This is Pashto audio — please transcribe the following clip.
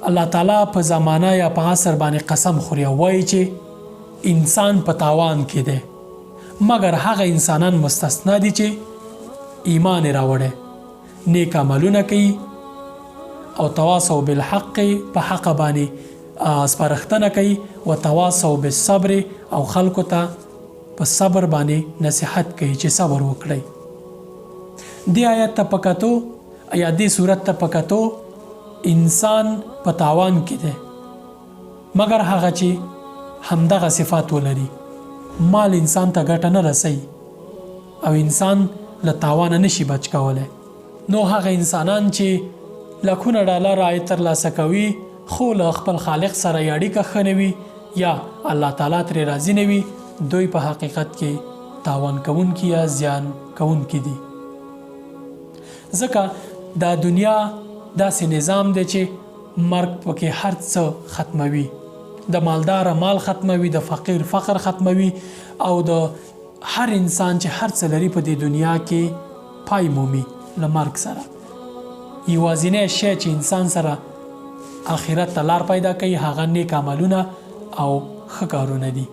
الله تعالی په زمانه یا په عصر باندې قسم خوري او وایي چې انسان په تاوان کې دی، مګر هغه انسانان مستثنا دي چې ایمان یې راوړی، نیک عملونه کوي او تواصوا بالحق په حق باندې سپارښتنه کوي، و تواصوا بالصبر او خلکو ته په صبر باندې نصیحت کوي چې صبر وکړئ. دې آیت ته په کتو یا دې صورت ته په کتو انسان په تاوان کې دی، مګر هغه چې همدغه صفات ولري، مال انسان ته ګټه نه رسوي او انسان له تاوانه نشي بچ کولی، نو هغه انسانان چې لکونه ډالر عاید ترلاسه کوي خو له خپل خالق سره یې اړیکه ښه نه وي یا الله تعالی ترې راضي نه وي، دوی په حقیقت کې تاوان کوونکي یا زیان کوونکي دي. ځکه دا دنیا داسې نظام دی چې مرګ پکې هر څه ختموي، د مالدار مال ختموي، د فقیر فقر ختموي، او د هر انسان چې هر څه لري په دې دنیا کې پای مومي له مرګ سره. یوازینی شی چې انسان سره آخرت ته لار پیدا کوي هغه نیک عملونه او ښه کارونه دي.